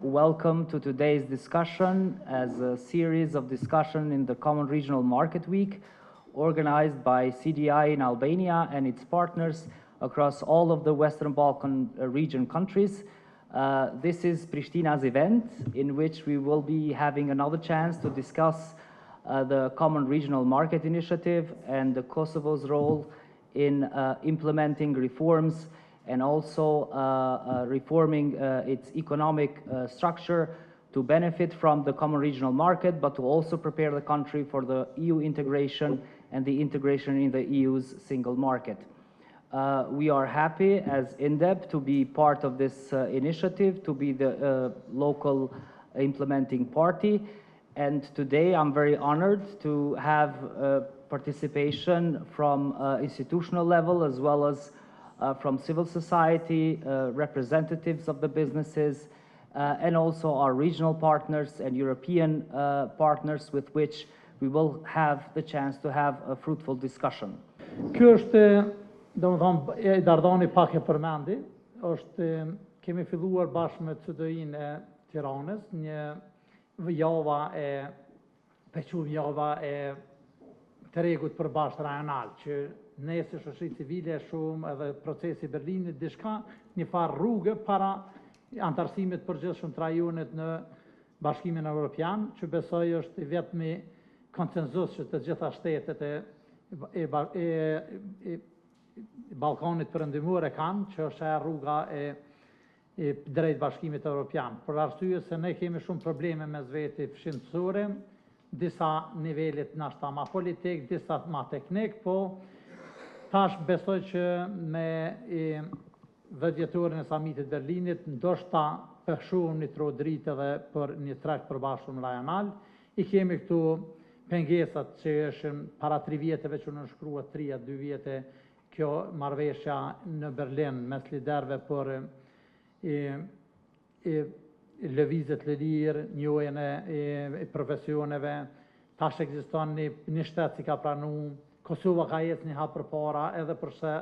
Welcome to today's discussion as a series of discussion in the Common Regional Market Week organized by CDI in Albania and its partners across all of the Western Balkan region countries. This is Prishtina's event in which we will be having another chance to discuss the Common Regional Market Initiative and the Kosovo's role in implementing reforms and also reforming its economic structure to benefit from the common regional market, but to also prepare the country for the EU integration and the integration in the EU's single market. We are happy as INDEP to be part of this initiative, to be the local implementing party. And today I'm very honored to have participation from institutional level as well as from civil society, representatives of the businesses, and also our regional partners and European partners with which we will have the chance to have a fruitful discussion. Kjo është, domethënë, Dardani pak e përmendi, kemi filluar bashkë me CDI-n e Tiranës, një java e tregut përbashkët rajonal, që nesër shoqëri civile shumë edhe procesi Berlinit diçka një farë rrugë para antarësimit përgjithshëm të rajonit në Bashkimin Evropian, që besoj është vetëmi konsenzus që të gjitha shtetet e Ballkanit Perëndimor e kanë, që është ajo rruga e drejt Bashkimit Evropian. Për arsye se ne kemi shumë probleme mes veti fshintësore, disa nivelet nashta ma politik, disa ma teknik, po tash besoj që me 10 vjetorin e samitit Berlinit, ndoshta përshumë një trodrit edhe për një trakt përbashkëm rajonal. I kemi këtu pengesat që është para 3 vjeteve që nënshkruat 2 vjete kjo marrëveshja në Berlin mes liderëve për lëvizjet të lirë, njohjen e profesioneve. Tash ekziston një shtet që ka pranuar, Kosova ka ecë një hap përpara, edhe përse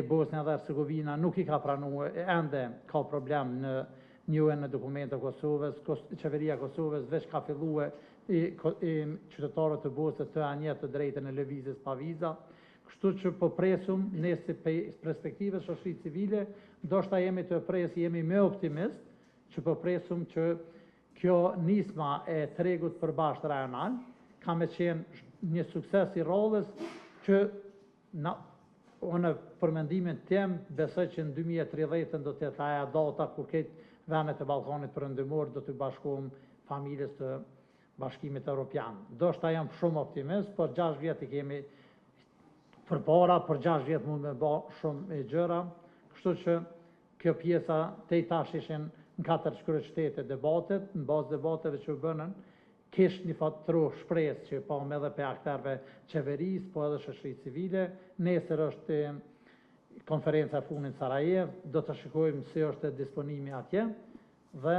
Bosnia dhe Hercegovina nuk I ka pranuar, ende ka problem në njohjen e dokumente Kosovës. Qeveria Kosovës veç ka filluar qytetarët të Bosnjës të anjet të drejtën e lëvizjes pa viza. Kështu që po presum, ne si perspektive shoqëri civile, ndoshta jemi të presë, jemi më optimist, që po presum që kjo nisma e tregut përbashkët rajonal ka me qenë një sukses I rrollës që unë për mendimin tim besoj që në 2030 do të jetë ajo data kur këtë vendet e Ballkanit Perëndimor do të bashkohen familjes të Bashkimit Evropian. Ndoshta jam shumë optimist, por 6 vjet I kemi përpara, për 6 vjet mund me bë shumë gjëra, kështu që kjo pjesa tej tash ishin në 4 kryeqytete debatet, në bazë debateve që u bënën, kish një fatru shpresë që po edhe pe aktarëve qeverisë, po edhe shoqërisë civile. Nesër është konferenca e fundit në Sarajevo, do të shikojmë si është disponimi atje dhe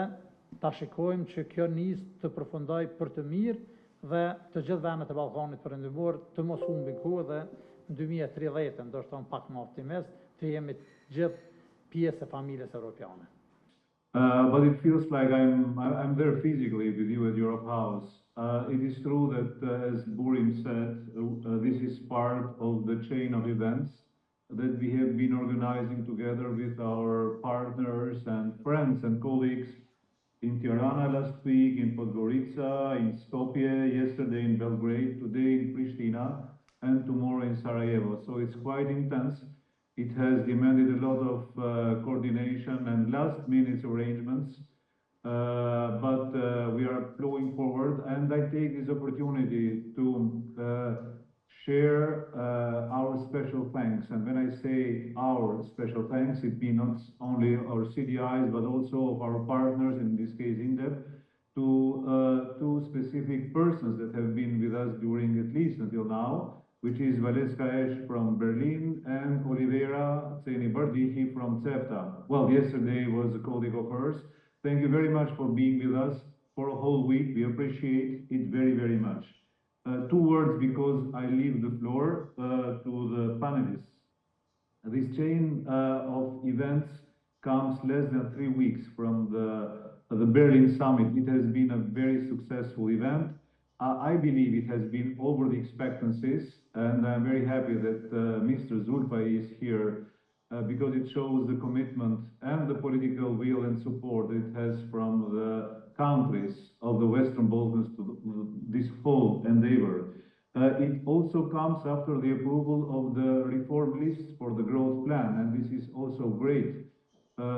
ta shikojmë që kjo nis të përfundoj për të mirë dhe të gjithë vendet e Ballkanit Perëndimor të mos humbin kohë dhe në 2030, ndoshta pak më optimist, të jemi gjithë pjesë e familjes europiane. But it feels like I'm there physically with you at Europe House. It is true that, as Burim said, this is part of the chain of events that we have been organizing together with our partners and friends and colleagues in Tirana last week, in Podgorica, in Skopje, yesterday in Belgrade, today in Pristina, and tomorrow in Sarajevo. So it's quite intense. It has demanded a lot of coordination and last-minute arrangements, but we are flowing forward, and I take this opportunity to share our special thanks. And when I say our special thanks, it means not only our CDIs, but also of our partners, in this case INDEP, to 2 specific persons that have been with us during at least until now, which is Valeska Esh from Berlin and Olivera Tseni-Bardichi from CEFTA. Well, yesterday was a colleague of hers. Thank you very much for being with us for a whole week. We appreciate it very, very much. 2 words because I leave the floor to the panelists. This chain of events comes less than 3 weeks from the the Berlin summit. It has been a very successful event. I believe it has been over the expectancies, and I'm very happy that Mr. Zulfa is here because it shows the commitment and the political will and support it has from the countries of the Western Balkans to this whole endeavor. It also comes after the approval of the reform list for the growth plan, and this is also great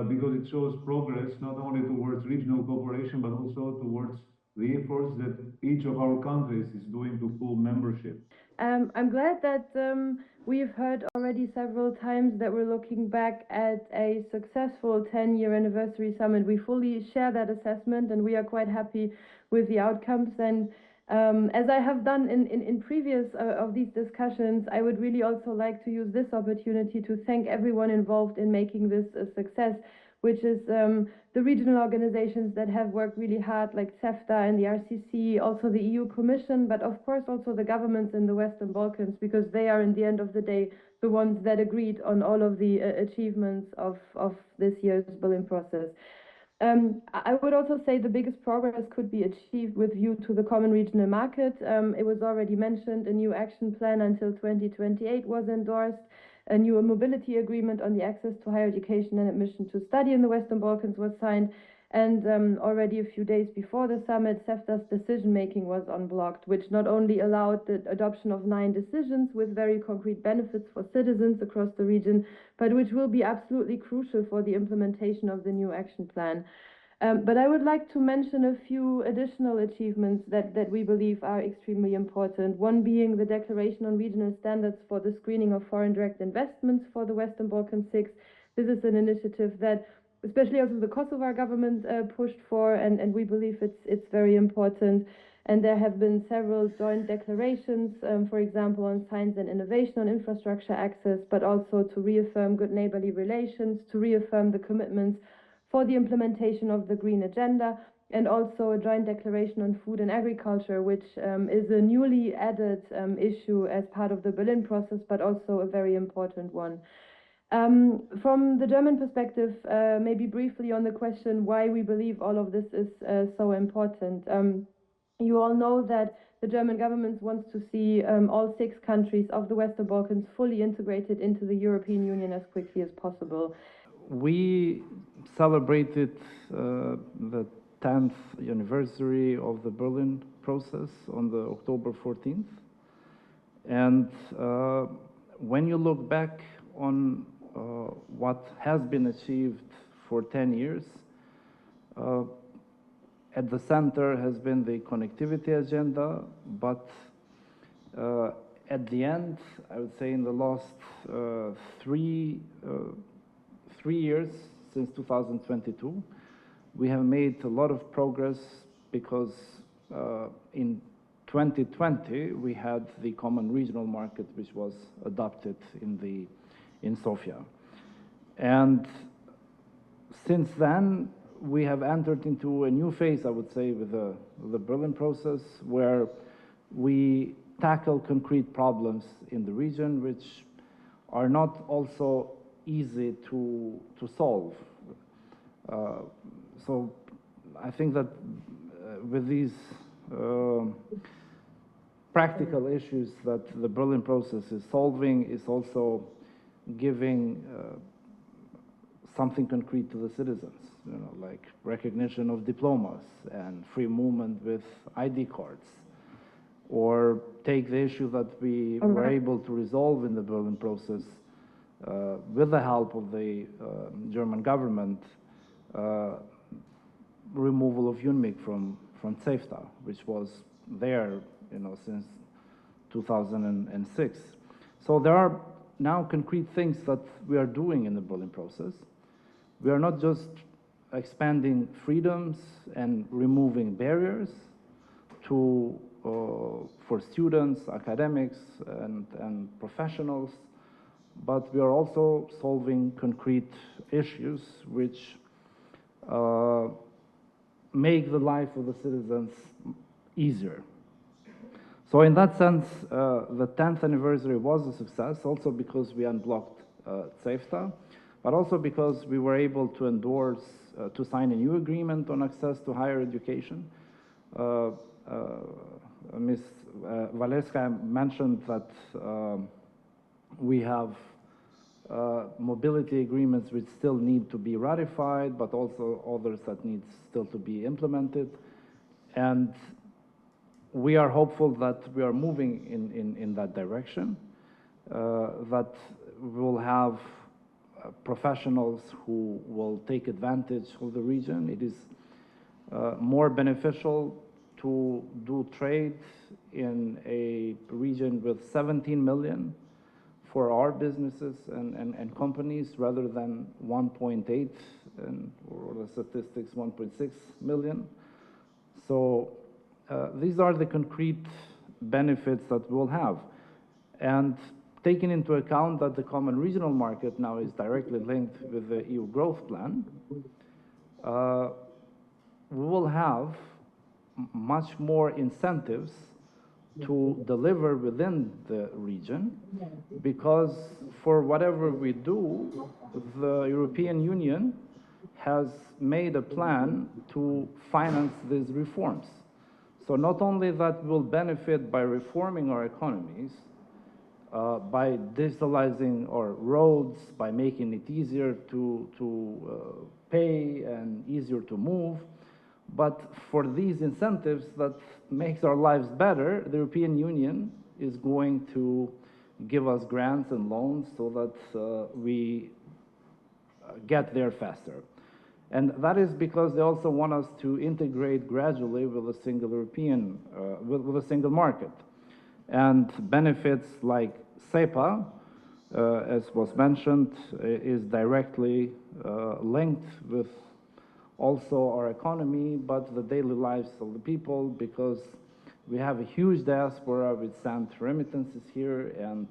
because it shows progress not only towards regional cooperation but also towards the efforts that each of our countries is doing to full membership. I'm glad that we've heard already several times that we're looking back at a successful 10-year anniversary summit. We fully share that assessment and we are quite happy with the outcomes. And as I have done in previous of these discussions, I would really also like to use this opportunity to thank everyone involved in making this a success, which is the regional organizations that have worked really hard, like CEFTA and the RCC, also the EU Commission, but of course also the governments in the Western Balkans, because they are, in the end of the day, the ones that agreed on all of the achievements of this year's Berlin process. I would also say the biggest progress could be achieved with view to the common regional market. It was already mentioned, a new action plan until 2028 was endorsed. A new mobility agreement on the access to higher education and admission to study in the Western Balkans was signed, and already a few days before the summit, CEFTA's decision-making was unblocked, which not only allowed the adoption of 9 decisions with very concrete benefits for citizens across the region, but which will be absolutely crucial for the implementation of the new action plan. But I would like to mention a few additional achievements that we believe are extremely important. One being the Declaration on Regional Standards for the Screening of Foreign Direct Investments for the Western Balkan 6. This is an initiative that especially also the Kosovar government pushed for, and we believe it's very important. And there have been several joint declarations, for example, on science and innovation, on infrastructure access, but also to reaffirm good neighborly relations, to reaffirm the commitments for the implementation of the Green Agenda, and also a joint declaration on food and agriculture, which is a newly added issue as part of the Berlin process, but also a very important one. From the German perspective, maybe briefly on the question why we believe all of this is so important. You all know that the German government wants to see all 6 countries of the Western Balkans fully integrated into the European Union as quickly as possible. We celebrated the 10th anniversary of the Berlin process on the October 14th. And when you look back on what has been achieved for 10 years, at the center has been the connectivity agenda, but at the end, I would say in the last 3 years, since 2022, we have made a lot of progress because in 2020 we had the common regional market, which was adopted in Sofia. And since then, we have entered into a new phase, I would say, with the Berlin process, where we tackle concrete problems in the region, which are not also easy to solve. So I think that with these practical issues that the Berlin process is solving is also giving something concrete to the citizens, like recognition of diplomas and free movement with ID cards. Or take the issue that we were able to resolve in the Berlin process with the help of the German government, removal of UNMIK from CEFTA, which was there, since 2006. So there are now concrete things that we are doing in the Berlin process. We are not just expanding freedoms and removing barriers for students, academics, and professionals, but we are also solving concrete issues which make the life of the citizens easier. So in that sense, the 10th anniversary was a success, also because we unblocked CEFTA, but also because we were able to endorse, to sign a new agreement on access to higher education. Ms. Valeska mentioned that we have mobility agreements which still need to be ratified, but also others that need still to be implemented. And we are hopeful that we are moving in that direction, that we'll have professionals who will take advantage of the region. It is more beneficial to do trade in a region with 17 million for our businesses and companies rather than 1.8 and, or the statistics 1.6 million. So these are the concrete benefits that we'll have. And taking into account that the common regional market now is directly linked with the EU growth plan, we will have much more incentives to deliver within the region, because for whatever we do, the European Union has made a plan to finance these reforms. So not only that we'll benefit by reforming our economies, by digitalizing our roads, by making it easier to pay and easier to move, but for these incentives that makes our lives better, the European Union is going to give us grants and loans so that we get there faster. And that is because they also want us to integrate gradually with a single European, with a single market. And benefits like SEPA, as was mentioned, is directly linked with also our economy, but the daily lives of the people, because we have a huge diaspora which send remittances here, and